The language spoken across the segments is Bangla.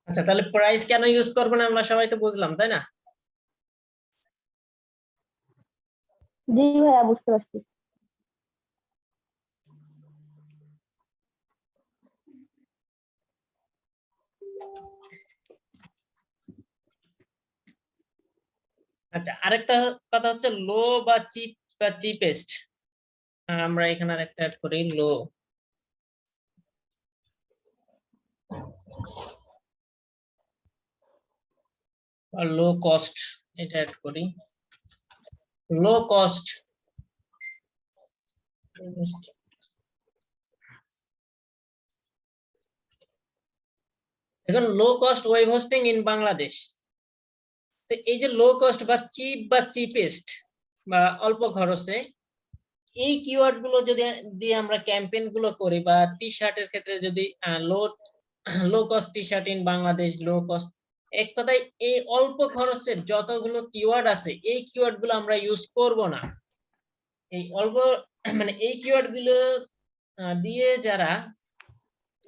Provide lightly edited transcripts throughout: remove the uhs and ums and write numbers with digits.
আচ্ছা, তাহলে প্রাইস কেন ইউজ করবো না আমরা সবাই তো বুঝলাম, তাই না? জি ভাইয়া, বুঝতে পারছি। আচ্ছা, আরেকটা কথা হচ্ছে লো বা চিপ বা চিপেস্ট। আমরা এখানে আরেকটা অ্যাড করি, লো বা লো কস্ট, এটা অ্যাড করি, লো কস্ট। এখন low cost web hosting in Bangladesh. তো এই যে লো কস্ট বা চিপেস্ট বা অল্প খরচে, এই কিওয়ার্ড গুলো যদি দিয়ে আমরা ক্যাম্পেইন গুলো করি, বা টি শার্টের ক্ষেত্রে যদি low low cost T shirt in Bangladesh, low cost, এক কথায় এই অল্প খরচের যতগুলো কিওয়ার্ড আছে এই কিওয়ার্ড গুলো আমরা ইউজ করব না। এই অল্প মানে এই কিওয়ার্ড গুলো দিয়ে যারা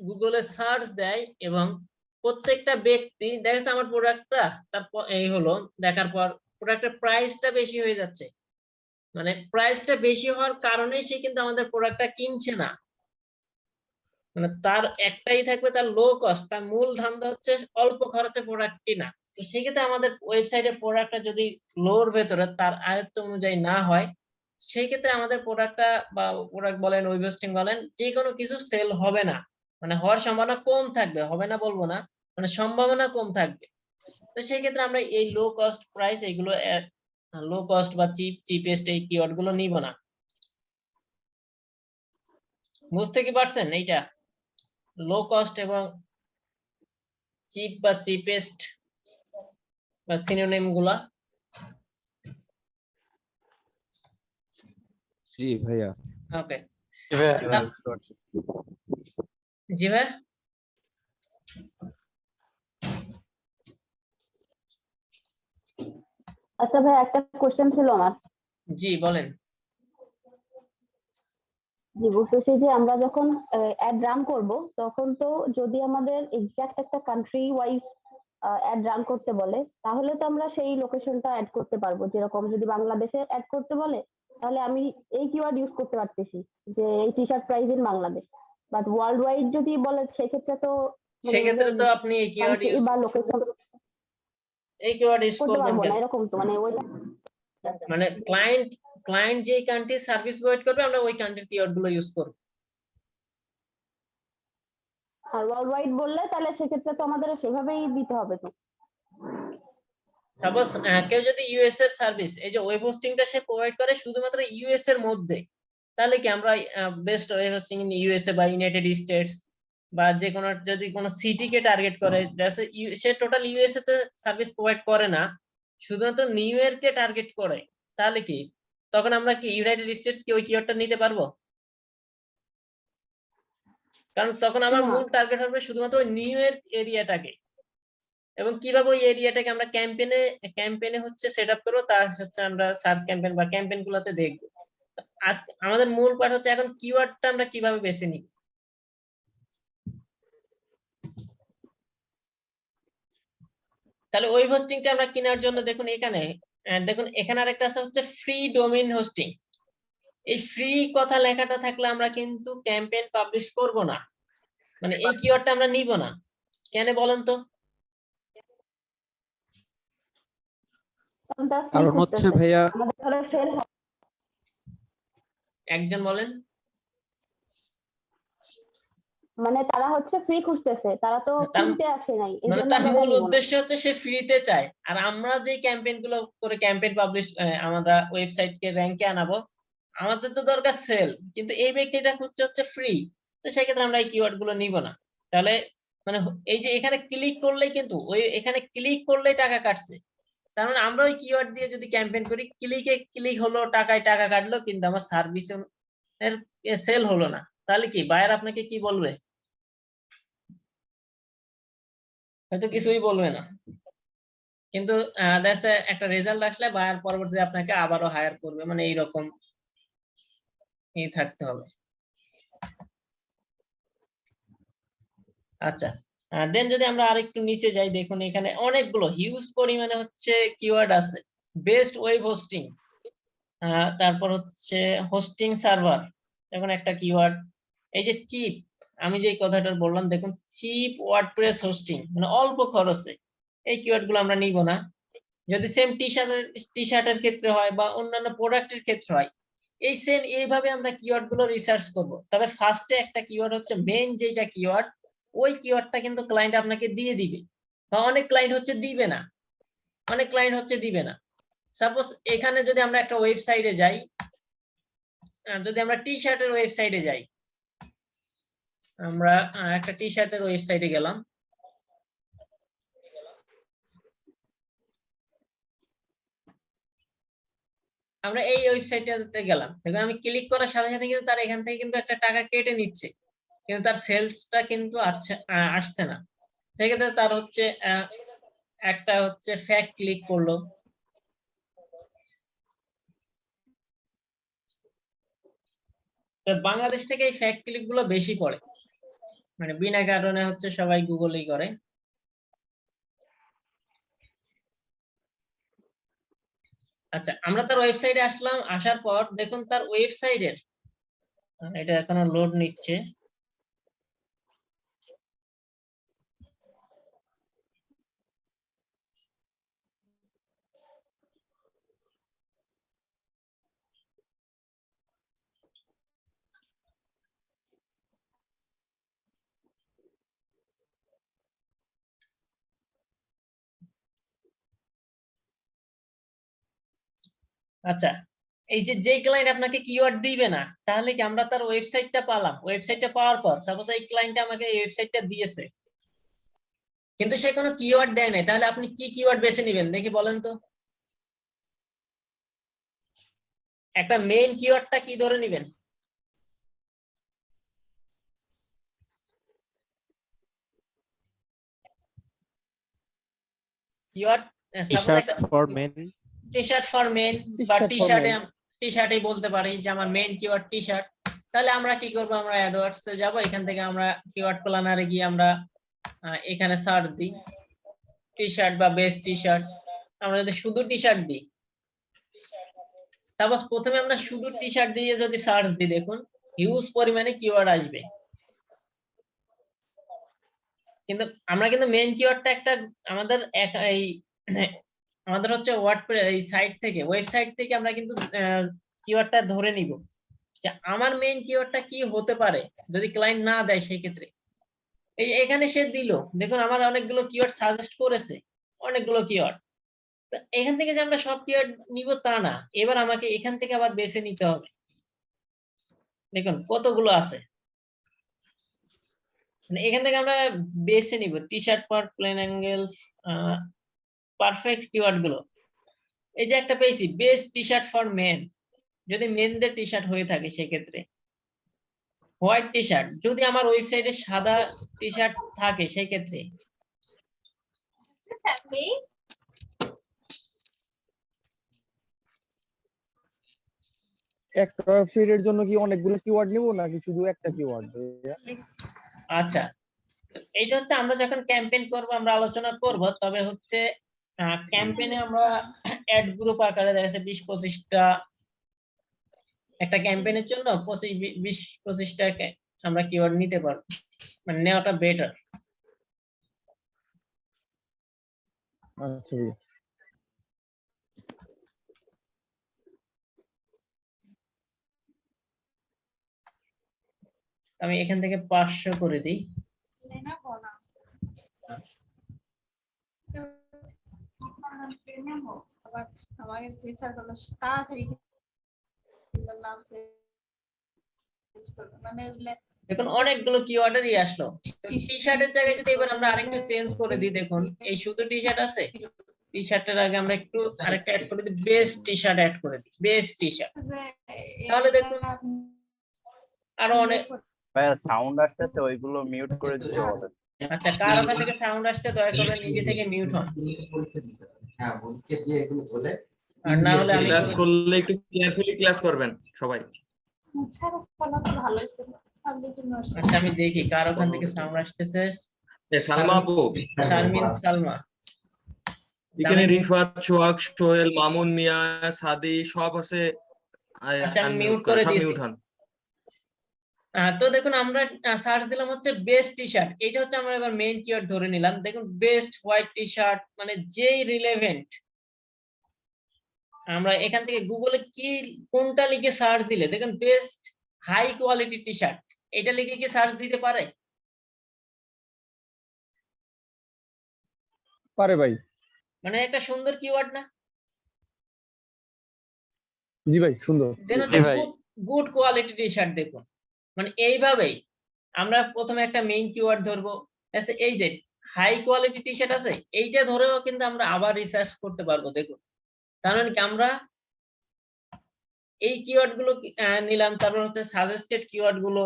গুগলে সার্চ দেয় এবং প্রত্যেকটা ব্যক্তি দেখেছে আমার প্রোডাক্টটা, তারপর এই হলো দেখার পর প্রোডাক্টের প্রাইসটা বেশি হয়ে যাচ্ছে, মানে প্রাইসটা বেশি হওয়ার কারণে সে কিন্তু আমাদের প্রোডাক্টটা কিনছে না। মানে তার একটাই থাকবে, তার লো কস্ট, তার মূল ধান্দা হচ্ছে অল্প খরচে প্রোডাক্ট কিনা। তো সেক্ষেত্রে আমাদের ওয়েবসাইটে প্রোডাক্টটা যদি লোর ভেতরে তার আয়ত্ত অনুযায়ী না হয়, সেই ক্ষেত্রে আমাদের প্রোডাক্টটা বা প্রোডাক্ট বলেন, ওয়েব হোস্টিং বলেন, যে কোনো কিছু সেল হবে না, মানে হওয়ার সম্ভাবনা কম থাকবে, হবে না বলবো না, মানে সম্ভাবনা কম থাকবে। তো সেই ক্ষেত্রে আমরা এই লো কস্ট প্রাইস এইগুলো, লো কস্ট বা চিপেস্ট এই কিওয়ার্ড গুলো নিব না। বুঝতে কি পারছেন এইটা? লো কস্ট এবং চিপ বা চিপেস্ট বা সিনোনিম গুলা। জি ভাইয়া। ওকে, ভাইয়া, জি ভাই। আচ্ছা ভাই, একটা কোশ্চেন ছিল আমার। জি বলেন। জি, বলতেছি যে আমরা যখন অ্যাড রান করব, তখন তো যদি আমাদের এক্সাক্ট একটা কান্ট্রি ওয়াইজ অ্যাড রান করতে বলে, তাহলে তো আমরা সেই লোকেশনটা অ্যাড করতে পারবো। যেরকম যদি বাংলাদেশে অ্যাড করতে বলে, তাহলে আমি এই কিওয়ার্ড ইউজ করতে পারতেছি যে এই T shirt price in Bangladesh. But world wide যদি বলে, সেক্ষেত্রে তো সেক্ষেত্রে তো আপনি এই কিওয়ার্ড কান্ট্রি ইউজ বা লোকেশন করতে করবেন পারবো কেন? না, এরকম তো মানে ওই মানে ক্লায়েন্ট যে কান্ট্রি সার্ভিস প্রোভাইড করবে, আমরা ওই কান্ট্রির কিওয়ার্ড গুলো ইউজ করব। আর ওয়ার্ল্ড ওয়াইড বললে তাহলে সেক্ষেত্রে তো আমাদের সেভাবেই দিতে হবে তো। সাপোজ কেউ যদি ইউএস এর সার্ভিস, এই যে ওয়েব হোস্টিংটা সে প্রোভাইড করে শুধুমাত্র ইউএস এর মধ্যে, তাহলে কি আমরা best web hosting in USA বা ইউনাইটেড স্টেটস, বা যে কোনো যদি কোনো সিটি কে টার্গেট করে, সে টোটাল ইউএসএ তে সার্ভিস প্রোভাইড করে না, শুধুমাত্র নিউ ইয়র্ককে টার্গেট করে, তাহলে কি তখন আমরা কি ইউনাইটেড স্টেটস কি ওই কিওয়ার্ডটা নিতে পারবো? কারণ তখন আমার না, মূল টার্গেট হবে শুধুমাত্র ওই নিউ ইয়র্ক এরিয়াটাকে। এবং কিভাবে ওই এরিয়াটাকে আমরা ক্যাম্পেইনে হচ্ছে সেট আপ করবো, তা হচ্ছে আমরা সার্চ ক্যাম্পেইন বা ক্যাম্পেইন গুলোতে দেখবো। আজকে আমাদের মূল পাঠ হচ্ছে এখন কিওয়ার্ডটা আমরা কিভাবে বেছে নিই। তাহলে ওয়েব হোস্টিংটা আমরা কেনার জন্য দেখুন এখানে আরেকটা আছে হচ্ছে ফ্রি ডোমেইন হোস্টিং। এই ফ্রি কথা লেখাটা থাকলে আমরা কিন্তু ক্যাম্পেইন পাবলিশ করব না, মানে এই কিওয়ার্ডটা আমরা নিব না। কেন বলেন তো? কারণ হচ্ছে ভাইয়া, একজন বলেন। মানে তারা হচ্ছে ফ্রি খুঁজতেছে, তারা তো কিনতে আসে নাই, এই মানে জন্য তার আমরা মূল নিব না। উদ্দেশ্য হচ্ছে সে ফ্রিতে চায়। আর আমরা যে ক্যাম্পেইন গুলো করে ক্যাম্পেইন পাবলিশ, আমরা ওয়েবসাইট কে র‍্যাঙ্কে আনাবো, আমাদের তো দরকার সেল, কিন্তু এই ব্যক্তিটা খুঁজছে হচ্ছে ফ্রি। তো সেক্ষেত্রে আমরা এই কিওয়ার্ড গুলো নিব না। তাহলে মানে এই যে এখানে ক্লিক করলেই কিন্তু এখানে ক্লিক করলেই টাকা কাটছে, তার মানে আমরা ওই কিওয়ার্ড দিয়ে যদি ক্যাম্পেইন করি, ক্লিক হলো, টাকায় টাকা কাটলো, কিন্তু আমার সার্ভিস এর সেল হলো না, তাহলে কি বায়ার আপনাকে কি বলবে? হয়তো কিছুই বলবে না। কিন্তু দ্যাটস একটা রেজাল্ট আসলে বায়ার পরবর্তীতে আপনাকে আবারও হায়ার করবে, মানে এইরকম থাকতে হবে। আচ্ছা, দেন যদি আমরা আরেকটু নিচে যাই, দেখুন এখানে অনেকগুলো হিউজ পরিমাণে হচ্ছে কিওয়ার্ড আছে। বেস্ট ওয়েব হোস্টিং, তারপর হচ্ছে হোস্টিং সার্ভার, এখন একটা কিওয়ার্ড। এই যে চিপ, আমি যে কথাটা বললাম, দেখুন চিপ ওয়ার্ডপ্রেস হোস্টিং, মানে অল্প খরচে, এই কিওয়ার্ড গুলো আমরা নিব না। যদি সেম টি শার্টের ক্ষেত্রে হয় বা অন্যান্য প্রোডাক্টের ক্ষেত্রে হয়, এই সেম এইভাবে আমরা কিওয়ার্ড গুলো রিসার্চ করব। তবে ফার্স্টে একটা কিওয়ার্ড হচ্ছে মেইন, যেটা কিওয়ার্ড, ওই কিওয়ার্ডটা কিন্তু ক্লায়েন্ট আপনাকে দিয়ে দিবে, বা অনেক ক্লায়েন্ট হচ্ছে দিবে না, অনেক ক্লায়েন্ট হচ্ছে দিবে না। সাপোজ এখানে যদি আমরা একটা ওয়েবসাইটে যাই, যদি আমরা টি শার্টের ওয়েবসাইটে যাই, আমরা একটা টি শার্টের ওয়েবসাইটে গেলাম, আমরা এই ওয়েবসাইটটাতে গেলাম, দেখুন আমি ক্লিক করার সাথে সাথে কিন্তু তার এখান থেকে কিন্তু একটা টাকা কেটে নিচ্ছে, কিন্তু তার সেলসটা কিন্তু আসছে না। সেক্ষেত্রে তার হচ্ছে একটা হচ্ছে ফ্যাক ক্লিক করলো, তো বাংলাদেশ থেকে এই ফ্যাক ক্লিক গুলো বেশি পড়ে, মানে বিনা কারণে হচ্ছে সবাই গুগলেই করে। আচ্ছা, আমরা তার ওয়েবসাইটে আসলাম, আসার পর দেখুন তার ওয়েবসাইটের, এটা এখনো লোড নিচ্ছে, আচ্ছা এই যে ক্লায়েন্ট আপনাকে কিওয়ার্ড দিবে না, তাহলে কি আমরা তার ওয়েবসাইটটা পালাম, ওয়েবসাইটটা পাওয়ার পর সাপোজ এই ক্লায়েন্টটা আমাকে এই ওয়েবসাইটটা দিয়েছে, কিন্তু সে কোনো কিওয়ার্ড দেয় নাই, তাহলে আপনি কি কিওয়ার্ড বেছে নেবেন দেখি বলেন তো? একটা মেইন কিওয়ার্ডটা কি ধরে নেবেন? কিওয়ার্ড সাপোজ একটা for men, T shirt for men, বা টি শার্টে বলতে পারি যে আমার মেইন কিওয়ার্ড টি শার্ট। তাহলে আমরা কি করব, আমরা অ্যাডওয়ার্ডস এ যাব, এখান থেকে আমরা কিওয়ার্ড প্ল্যানারে গিয়ে আমরা এখানে সার্চ দিই টি শার্ট বা বেস্ট টি শার্ট। আমরা যদি শুধু টি শার্ট দিই, সাপোজ প্রথমে আমরা শুধু টি শার্ট দিয়ে যদি সার্চ দিই, দেখুন হিউজ পরিমাণে কিওয়ার্ড আসবে, কিন্তু আমরা কিন্তু মেইন কিওয়ার্ডটা একটা আমাদের এই আমাদের হচ্ছে ওয়ার্ডপ্রেস এই সাইট থেকে, ওয়েবসাইট থেকে আমরা কিন্তু কিওয়ার্ডটা ধরে নিব যে আমার মেইন কিওয়ার্ডটা কি হতে পারে, যদি ক্লায়েন্ট না দেয় সেই ক্ষেত্রে। এই এখানে সে দিল, দেখুন আমার অনেকগুলো কিওয়ার্ড সাজেস্ট করেছে, অনেকগুলো কিওয়ার্ড। এখান থেকে যে আমরা সব কিওয়ার্ড নিব তা না, এবার আমাকে এখান থেকে আবার বেছে নিতে হবে, দেখুন কতগুলো আছে, মানে এখান থেকে আমরা বেছে নিব T shirt for plain angles, perfect keyword গুলো। এই যে একটা পেয়েছি best T shirt for men, যদি মেনদের টি শার্ট হয়ে থাকে সেক্ষেত্রে। হোয়াইট টি শার্ট, যদি আমার ওয়েবসাইটে সাদা টি শার্ট থাকে সেই ক্ষেত্রে। একটা ওয়েবসাইটের জন্য কি অনেকগুলো কিওয়ার্ড নিব নাকি শুধু একটা কিওয়ার্ড? আচ্ছা, এটা হচ্ছে আমরা যখন ক্যাম্পেইন করব আমরা আলোচনা করব, তবে হচ্ছে ক্যাম্পেইনে আমরা অ্যাড গ্রুপ আকারে দেখা যাচ্ছে 20-25টা, একটা ক্যাম্পেইনের জন্য 20-25টা আমরা কিওয়ার্ড নিতে পারবো, মানে নেওয়াটা বেটার। আচ্ছা, আমি এখান থেকে 500 করে দিই। দেখুন অনেকগুলো কিওয়ার্ডেরই আসলো, টি শার্টের জায়গায় যদি এবার আমরা আরেকটু চেঞ্জ করে দিই, দেখুন এই শুধু টি শার্ট আছে, টি শার্টের আগে আমরা একটু আরেকটা অ্যাড করে দিই, বেস্ট টি শার্ট অ্যাড করে দিই, বেস্ট টি শার্ট। তাহলে দেখুন আরো অনেক। ভাইয়া সাউন্ড আসতেছে, ওইগুলো মিউট করে দিতে বলেন। আচ্ছা, কার ওখান থেকে সাউন্ড আসছে দয়া করে নিজে থেকে মিউট হন। আর না হলে আমি ক্লাস করলে একটু কেয়ারফুলি ক্লাস করবেন সবাই। আচ্ছা আমি দেখি কার ওখান থেকে সাউন্ড আসতেছে। সালমা আপু, শারমিন সালমা, এখানে রিফাত, সোহাগ, সোহেল, মামুন, মিয়া, সাদি সব আছে। আচ্ছা আমি মিউট আনমিউট করে সব দিয়েছি। মিউট হন। তো দেখুন আমরা সার্চ দিলাম হচ্ছে বেস্ট টি শার্ট, এটা হচ্ছে আমরা এবার মেইন কিওয়ার্ড ধরে নিলাম। দেখুন বেস্ট হোয়াইট টি শার্ট মানে যেই রিলেভেন্ট, আমরা এখান থেকে গুগলে কি কোনটা লিখে সার্চ দিলে দেখুন best high quality T shirt এটা লিখে কি সার্চ দিতে পারে? পারে ভাই। মানে একটা সুন্দর কিওয়ার্ড না? জি ভাই সুন্দর। দেন হচ্ছে গুড কোয়ালিটি টি শার্ট। দেখুন মানে এইভাবেই আমরা প্রথমে একটা মেইন কিওয়ার্ড ধরবো, এই যে হাই কোয়ালিটি টি শার্ট আছে এইটা ধরেও কিন্তু আমরা আবার রিসার্চ করতে পারবো। দেখুন তার মানে কি আমরা এই কিওয়ার্ড গুলো নিলাম, তারপর হচ্ছে সাজেস্টেড কিওয়ার্ড গুলো,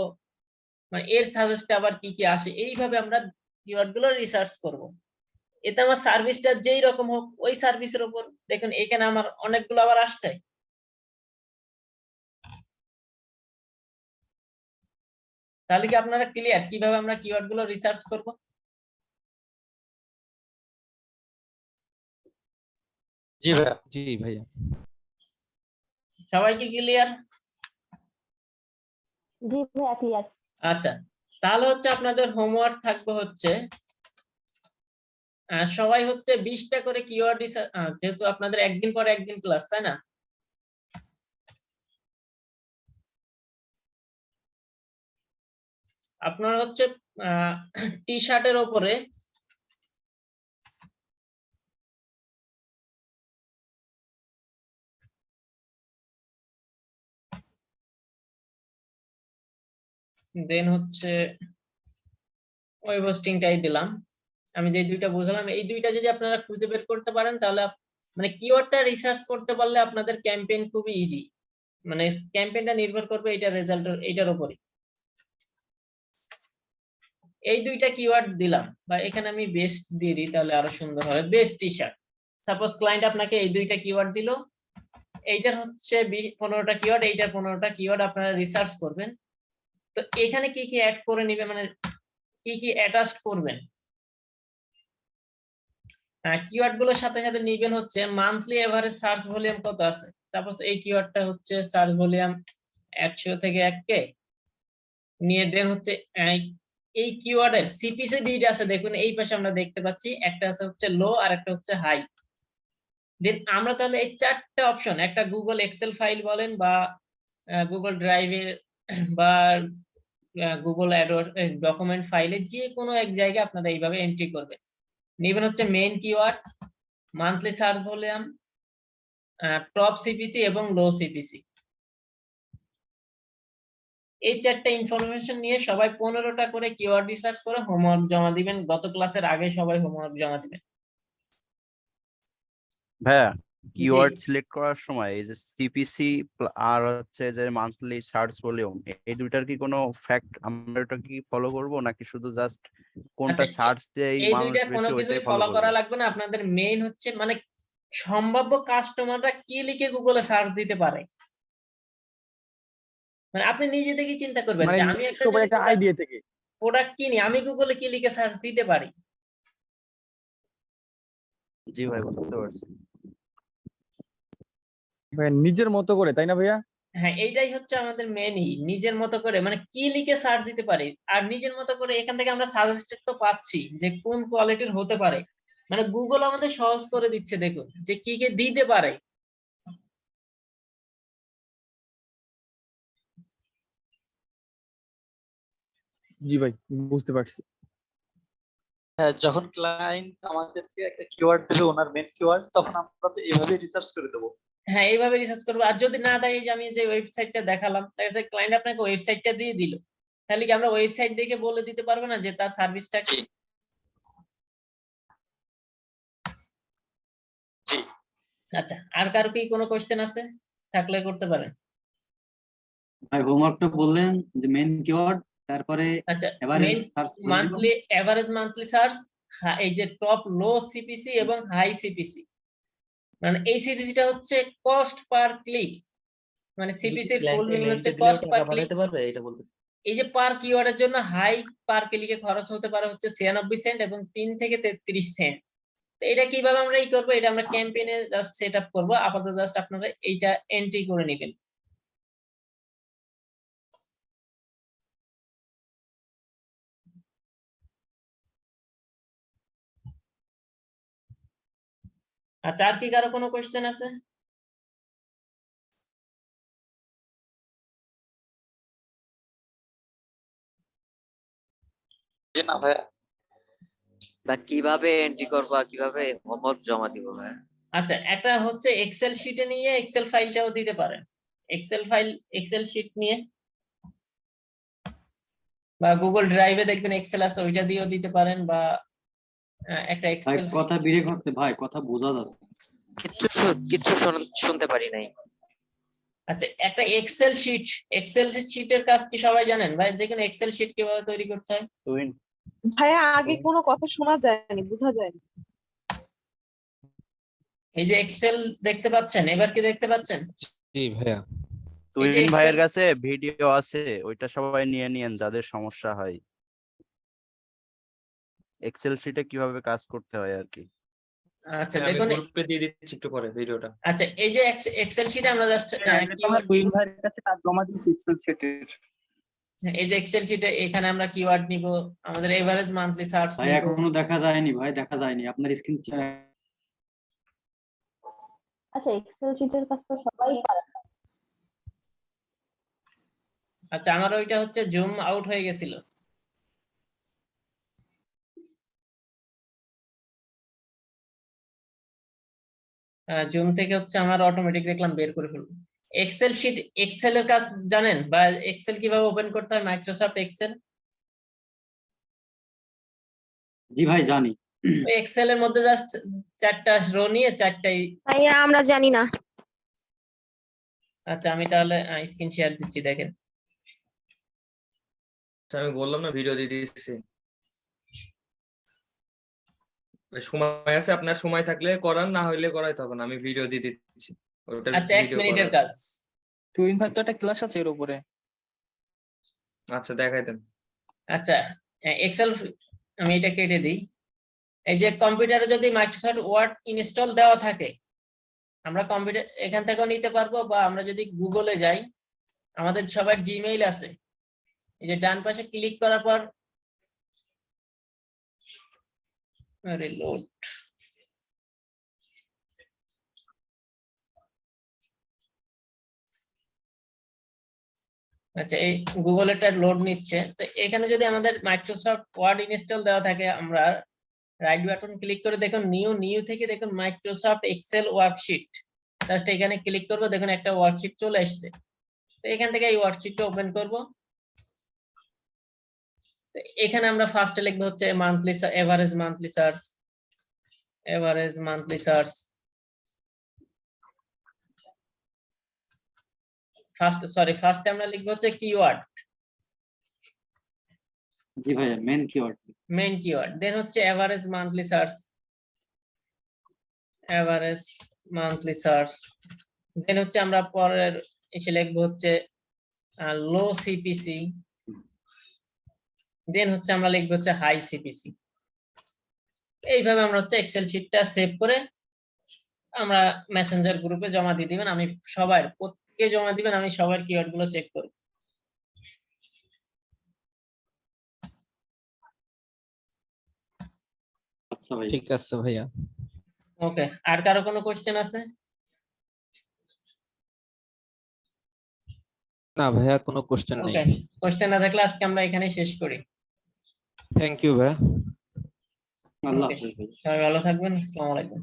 মানে এর সাজেস্টে আবার কি কি আসে, এইভাবে আমরা কিওয়ার্ড গুলো রিসার্চ করব। এতে আমার সার্ভিসটা যেই রকম হোক ওই সার্ভিসের উপর। দেখুন এখানে আমার অনেকগুলো আবার আসছে। তাহলে কি আপনারা ক্লিয়ার কিভাবে আমরা কিওয়ার্ড গুলো রিসার্চ করব? জি ভাইয়া। জি ভাইয়া। সবাই কি ক্লিয়ার? জি ভাইয়া ক্লিয়ার। আচ্ছা তাহলে হচ্ছে আপনাদের হোমওয়ার্ক থাকবে হচ্ছে সবাই হচ্ছে 20টা করে কিওয়ার্ড রিসার্চ, যেহেতু আপনাদের একদিন পর একদিন ক্লাস তাই না, আপনারা হচ্ছে টি শার্টের ওপরে দেন হচ্ছে ওয়েব হোস্টিংটাই দিলাম। আমি যে দুইটা বুঝলাম এই দুইটা যদি আপনারা খুঁজে বের করতে পারেন তাহলে মানে কিওয়ার্ডটা রিসার্চ করতে পারলে আপনাদের ক্যাম্পেইন খুবই ইজি। মানে ক্যাম্পেইনটা নির্ভর করবে এটার রেজাল্ট এটার উপরে। এই দুইটা কিওয়ার্ড দিলাম বা এখানে আমি বেস্ট দিয়ে দিই তাহলে আরো সুন্দর হবে। Best T shirt, suppose client আপনাকে এই দুইটা কিওয়ার্ড দিল, এইটার হচ্ছে 15টা কিওয়ার্ড, এইটার 15টা কিওয়ার্ড আপনারা রিসার্চ করবেন। তো এখানে কি কি অ্যাড করে নিবে মানে কি কি অ্যাটাচ করবেন, কিওয়ার্ড গুলোর সাথে সাথে নিবেন হচ্ছে মান্থলি এভারেজ সার্চ ভলিউম কত আছে। সাপোজ এই কিওয়ার্ডটা হচ্ছে সার্চ ভলিউম 100 থেকে 1K নিয়ে দেন হচ্ছে এই কিওয়ার্ডের সিপিসি দুইটা আছে। দেখুন এই পাশে আমরা দেখতে পাচ্ছি একটা আছে হচ্ছে লো আর একটা হচ্ছে হাই। দেন আমরা তাহলে এই চারটা অপশন, একটা গুগল এক্সেল ফাইল বলেন বা গুগল ড্রাইভে বা গুগল ডকুমেন্ট ফাইলে যে কোনো এক জায়গায় আপনারা এইভাবে এন্ট্রি করবেন। নেবেন হচ্ছে main keyword, monthly search volume, top CPC এবং লো সিপিসি। এই চারটা ইনফরমেশন নিয়ে সবাই 15টা করে কিওয়ার্ড রিসার্চ করে হোমওয়ার্ক জমা দিবেন। গত ক্লাসের আগে সবাই হোমওয়ার্ক জমা দিবেন। ভাইয়া কিওয়ার্ড সিলেক্ট করার সময় এই যে সিপিসি আর হচ্ছে যে মান্থলি সার্চ ভলিউম এই দুইটার কি কোনো ফ্যাক্ট আমরা এটা কি ফলো করব নাকি শুধু জাস্ট কোনটা সার্চ দিয়ে এই মানুষ দুইটা কোনো বেশি কিছু ওইটাই ফলো ফলো করা করবে? লাগবে না। আপনাদের মেইন হচ্ছে মানে সম্ভাব্য কাস্টমাররা কি লিখে গুগলে সার্চ দিতে পারে, মানে আপনি নিজে থেকে চিন্তা করবেন মানে যে আমি একটা সবাই যদি একটা আইডিয়া থেকে। প্রোডাক্ট কিনি আমি গুগলে কি লিখে সার্চ দিতে পারি। জি ভাই বুঝতে পারছি। ভাই নিজের মতো করে, তাই না ভাইয়া? হ্যাঁ এইটাই হচ্ছে আমাদের মেইনই, নিজের মতো করে মানে কি লিখে সার্চ দিতে পারি। আর নিজের মতো করে এখান থেকে আমরা সাজেস্টেড তো পাচ্ছি যে কোন কোয়ালিটির হতে পারে, মানে গুগল আমাদের সহজ করে দিচ্ছে। দেখুন যে কি কি দিতে পারে। জি ভাই বুঝতে পারছি। হ্যাঁ, যখন ক্লায়েন্ট আমাদেরকে একটা কিওয়ার্ড দেবে ওনার মেন কিওয়ার্ড, তখন আমরা তো এইভাবে রিসার্চ করে দেবো। হ্যাঁ এইভাবে রিসার্চ করবো। আর যদি না দেয়, এই যে আমি যে ওয়েবসাইটটা দেখালাম, ক্লায়েন্ট আপনাকে ওয়েবসাইটটা দিয়ে দিল, তাহলে কি আমরা ওয়েবসাইট দেখে বলে দিতে পারবো না যে তার সার্ভিসটা কি? জি। আচ্ছা আর কার কি কোনো কোশ্চেন আছে থাকলে করতে পারেন। ভাই হোমওয়ার্কটা বললেন যে মেইন কিওয়ার্ড, তারপরে আচ্ছা average search monthly average monthly search, এই যে টপ লো সিপিসি এবং হাই সিপিসি, মানে এই সিপিসিটা হচ্ছে কস্ট পার ক্লিক, মানে সিপিসি এর ফুল মিনিং হচ্ছে কস্ট পার ক্লিক। এই যে পার কিওয়ার্ডের জন্য হাই পার ক্লিকে খরচ হতে পারে হচ্ছে 96 সেন্ট এবং 3 থেকে 33 সেন্ট। তো এটা কিভাবে আমরা করব, এটা আমরা ক্যাম্পেইনে জাস্ট সেটআপ করব। আপাতত জাস্ট আপনারা এইটা এন্ট্রি করে নেবেন। আচ্ছা, আর কি কারো কোনো কোশ্চেন আছে? জি না ভাইয়া। বা কিভাবে এন্ট্রি করবো আর কিভাবে হোমওয়ার্ক জমা দিব ভাই? আচ্ছা, একটা হচ্ছে এক্সেল শিটে নিয়ে এক্সেল ফাইলটাও দিতে পারেন। এক্সেল ফাইল, এক্সেল শিট নিয়ে বা গুগল ড্রাইভে দেখবেন এক্সেল আছে, ওইটা দিয়েও দিতে পারেন, বা একটা ভাই এক্সেল। কথা ব্রেক হচ্ছে ভাই, কথা বোঝা যাচ্ছে। কিচ্ছু শুনতে পারি নাই। আচ্ছা, একটা এক্সেল শিট, এক্সেল শিটের কাজ কি সবাই জানেন ভাই? যেখানে এক্সেল শিট কিভাবে তৈরি করতে হয়? ভাইয়া আগে কোনো কথা শোনা যায়নি, বোঝা যায়নি। এই যে এক্সেল দেখতে পাচ্ছেন, এবার কি দেখতে পাচ্ছেন? জি ভাইয়া। তুহিন ভাইয়ের কাছে ভিডিও আছে, ওইটা সবাই নিয়ে নিয়েন যাদের সমস্যা হয়। এক্সেল শিটে কিভাবে কাজ করতে হয় আর কি। আচ্ছা আমি দেখুন, গ্রুপে দিয়ে দিচ্ছি একটু পরে ভিডিওটা। আচ্ছা এই যে এক্সেল শিটে আমরা জাস্ট তুহিন ভাইয়ের কাছে কাজ জমা দিয়েছি এক্সেল শিটের। এই যে এক্সেল শিটে এখানে আমরা কিওয়ার্ড নিব, আমাদের এভারেজ মান্থলি সার্চ ভাই নিব। এখনো দেখা যায়নি ভাই, দেখা যায়নি আপনার স্ক্রিন। আচ্ছা, এক্সেল শিটের কাজ তো সবাই পারে। আচ্ছা, আমার ওইটা হচ্ছে জুম আউট হয়ে গেছিল। জুম থেকে হচ্ছে আমার অটোমেটিক দেখলাম বের করে ফেলবো। এক্সেল শিট, এক্সেল এর কাজ জানেন বা এক্সেল কিভাবে ওপেন করতে হয়? Microsoft Excel. জি ভাই জানি। ওই এক্সেল এর মধ্যে জাস্ট 4টা রো নিয়ে 4টাই। ভাইয়া আমরা জানি না। আচ্ছা, আমি তাহলে স্ক্রিন শেয়ার দিচ্ছি, দেখেন। আমি বললাম না ভিডিও দিয়ে দিচ্ছি। সময় আছে, আপনার সময় থাকলে করান, না হইলে করাইতে হবে না, আমি ভিডিও দিয়ে দিচ্ছি। ওটার আচ্ছা, 1 ভিডিও মিনিটের করা কাজ। তুহিন ভাই তো একটা ক্লাস আছে এর উপরে। আচ্ছা দেখাই দেন। আচ্ছা, এক্সেল আমি এটা কেটে দিই। এই যে কম্পিউটারে যদি মাইক্রোসফট ওয়ার্ড ইনস্টল দেওয়া থাকে, আমরা কম্পিউটার এখান থেকেও নিতে পারবো, বা আমরা যদি গুগলে যাই, আমাদের সবার জিমেইল আছে। এই যে ডান পাশে ক্লিক করার পর লোড, আচ্ছা এই গুগলেরটা লোড নিচ্ছে। তো এখানে যদি আমাদের মাইক্রোসফট ওয়ার্ড ইনস্টল দেওয়া থাকে, আমরা রাইট বাটন ক্লিক করে দেখুন নিউ থেকে দেখুন মাইক্রোসফট এক্সেল ওয়ার্কশিট, জাস্ট এখানে ক্লিক করবো, দেখুন একটা ওয়ার্কশিট চলে আসছে। তো এখান থেকে এই ওয়ার্কশিটটা ওপেন করব। এখানে আমরা ফার্স্টে লিখবো হচ্ছে monthly average monthly search, average monthly search. ফার্স্টে আমরা লিখবো হচ্ছে কিওয়ার্ড। জি ভাইয়া, main keyword. Main keyword, then হচ্ছে average monthly search, average monthly search. Then হচ্ছে আমরা পরের এসে লিখবো হচ্ছে লো সিপিসি। দেন হচ্ছে আমরা লিখবো হচ্ছে হাই সিপিসি। এইভাবে আমরা হচ্ছে এক্সেল শিটটা সেভ করে আমরা মেসেঞ্জার গ্রুপে জমা দিয়ে দিবেন। আমি সবার প্রত্যেকে জমা দিবেন, আমি সবার কিওয়ার্ড গুলো চেক করব। আচ্ছা ভাই, ঠিক আছে ভাইয়া। ওকে, আর কারো কোনো কোশ্চেন আছে? না ভাইয়া, কোনো কোশ্চেন নেই। ওকে, কোশ্চেন না থাকলে আজকে আমরা এখানে শেষ করি। থ্যাংক ইউ ভাইয়া। আল্লাহ ওকে, হাফেজ ভাই। সবাই ভালো থাকবেন। আসসালামু আলাইকুম।